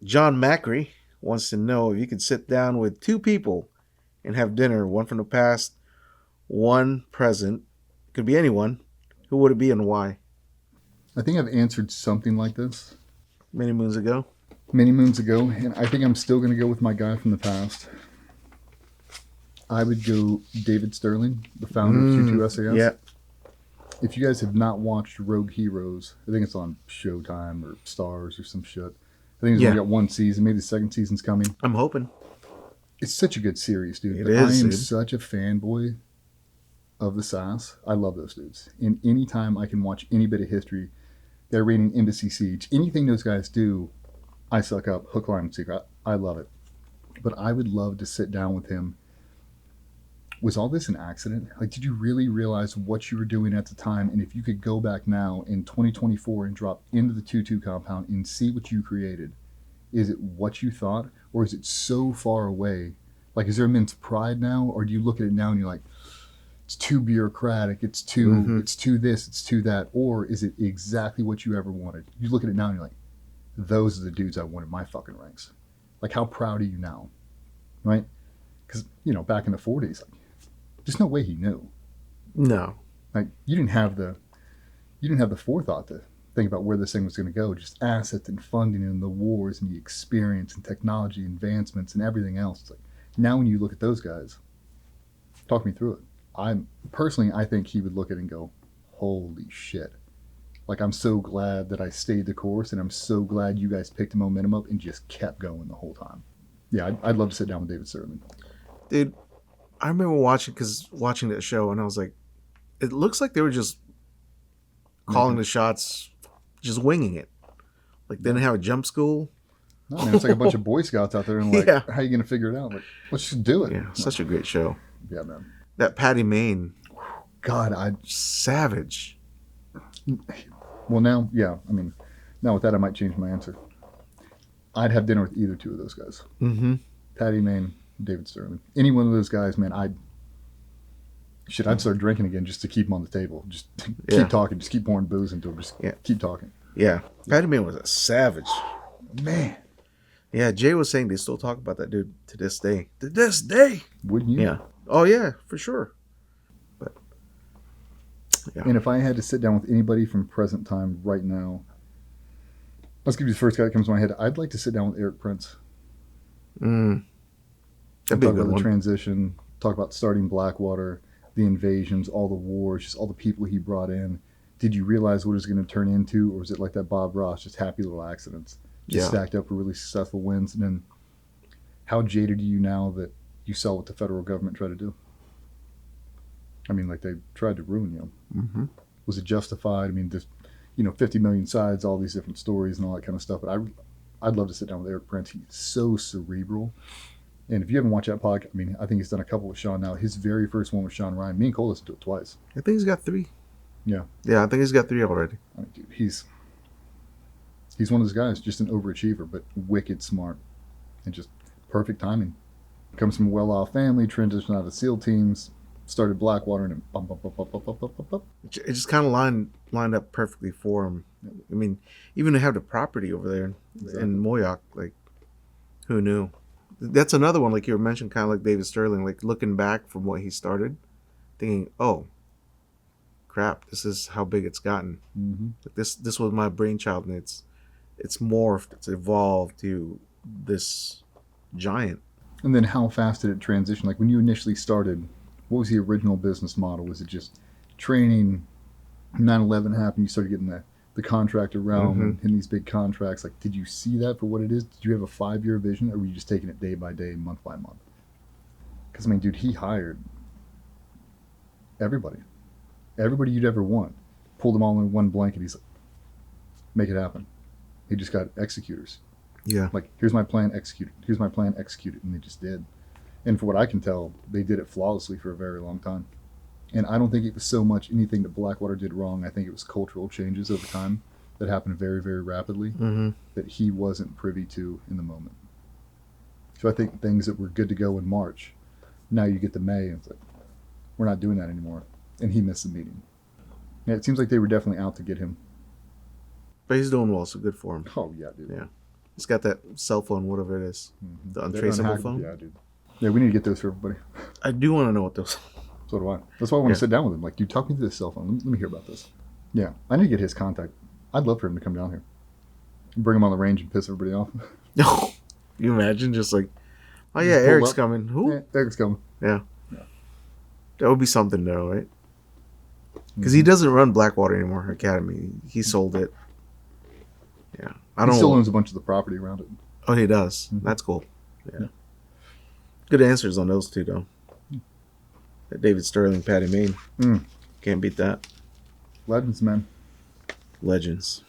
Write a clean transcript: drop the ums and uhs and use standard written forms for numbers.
John Macri wants to know if you could sit down with two people and have dinner, one from the past, one present. Could be anyone. Who would it be and why? I think I've answered something like this Many moons ago. many moons ago, and I think I'm still going to go with my guy from the past. I would go David Stirling, the founder of Q2 SAS. Yeah. If you guys have not watched Rogue Heroes, I think it's on Showtime or Stars or some shit. I think it's only got one season. Maybe the second season's coming. I'm hoping. It's such a good series, dude. It is, I am dude. such a fanboy of the SAS. I love those dudes. And anytime I can watch any bit of history, they're raiding Embassy Siege. Anything those guys do, I suck up. Hook, line, and sinker. I love it. But I would love to sit down with him. Was all this an accident? Like, did you really realize what you were doing at the time? And if you could go back now in 2024 and drop into the 2-2 compound and see what you created, is it what you thought? Or is it so far away? Like, is there immense pride now? Or do you look at it now and you're like, it's too bureaucratic, it's too this, it's too that? Or is it exactly what you ever wanted? You look at it now and you're like, those are the dudes I wanted my fucking ranks. Like, how proud are you now? Right? Because, back in the 40s, like, there's no way he knew. No. Like, you didn't have the forethought to think about where this thing was going to go. Just assets and funding and the wars and the experience and technology advancements and everything else. It's like, now when you look at those guys, talk me through it. I think he would look at it and go, holy shit. Like, I'm so glad that I stayed the course, and I'm so glad you guys picked the momentum up and just kept going the whole time. Yeah, I'd love to sit down with David Stirling. Dude, I remember watching that show, and I was like, it looks like they were just calling the shots, just winging it. Like, they didn't have a jump school. No, man, it's like a bunch of Boy Scouts out there, and like, how are you going to figure it out? Like, let's just do it. Yeah, such a great show. Yeah, man. That Paddy Mayne. God, savage. Well, now, yeah, I mean, now with that, I might change my answer. I'd have dinner with either two of those guys. Mm-hmm. Paddy Mayne, David Stirling. Any one of those guys, man, I'd start drinking again just to keep them on the table. Just keep talking. Just keep pouring booze into them. Just keep talking. Yeah. Paddy Mayne was a savage. Man. Yeah, Jay was saying they still talk about that dude to this day. To this day. Wouldn't you? Yeah. Oh, yeah, for sure. But, yeah. And if I had to sit down with anybody from present time right now, let's give you the first guy that comes to my head. I'd like to sit down with Eric Prince. That'd be talk about the transition, talk about starting Blackwater, the invasions, all the wars, just all the people he brought in. Did you realize what it was going to turn into, or was it like that Bob Ross, just happy little accidents, just stacked up for really successful wins? And then how jaded are you now that you saw what the federal government tried to do? I mean, like, they tried to ruin you. Mm-hmm. Was it justified? I mean, there's 50 million sides, all these different stories and all that kind of stuff. But I'd love to sit down with Eric Prince. He's so cerebral. And if you haven't watched that podcast, I mean, I think he's done a couple with Sean now. His very first one with Sean Ryan, me and Cole listened to it twice. I think he's got 3. Yeah. Yeah, I think he's got 3 already. I mean, dude, he's one of those guys, just an overachiever, but wicked smart. And just perfect timing. Comes from a well-off family, transitioned out of SEAL teams, started Blackwater, and bum, bum, bum, bum, bum, bum, bum, bum. It just kind of lined up perfectly for him. I mean, even to have the property over there in Moyoc, like, who knew? That's another one, like you were mentioning, kind of like David Stirling, like looking back from what he started, thinking, oh, crap, this is how big it's gotten. Mm-hmm. Like this was my brainchild, and it's morphed, it's evolved to this giant. And then how fast did it transition? Like, when you initially started, what was the original business model? Was it just training? 9/11 happened, you started getting the contractor realm and hitting these big contracts. Like, did you see that for what it is? Did you have a 5-year vision, or were you just taking it day by day, month by month? Because, I mean, dude, he hired everybody you'd ever want, pulled them all in one blanket. He's like, make it happen. He just got executors. Yeah. Like, here's my plan, execute it. Here's my plan, execute it. And they just did. And for what I can tell, they did it flawlessly for a very long time. And I don't think it was so much anything that Blackwater did wrong. I think it was cultural changes over time that happened very, very rapidly that he wasn't privy to in the moment. So I think things that were good to go in March, now you get to May, and it's like, we're not doing that anymore. And he missed the meeting. Yeah, it seems like they were definitely out to get him. But he's doing well, so good for him. Oh, yeah, dude. Yeah. He's got that cell phone, whatever it is, the They're untraceable unhackable. phone. Yeah, dude. Yeah, we need to get those for everybody. I do want to know what those. So do I. That's why I want Yeah. to sit down with him. Like, dude, talk me through this cell phone. Let me hear about this. Yeah, I need to get his contact. I'd love for him to come down here. Bring him on the range and piss everybody off. No, you imagine just like, oh yeah, Pull Eric's up. coming. Who? Yeah, Eric's coming. Yeah. Yeah. That would be something though, right? Because he doesn't run Blackwater anymore Academy. He sold it. Yeah, I He don't. still owns a bunch of the property around it. Oh, he does. That's cool. Yeah. Good answers on those two though. David Stirling, Paddy Mayne. Mm. Can't beat that. Legends, man. Legends.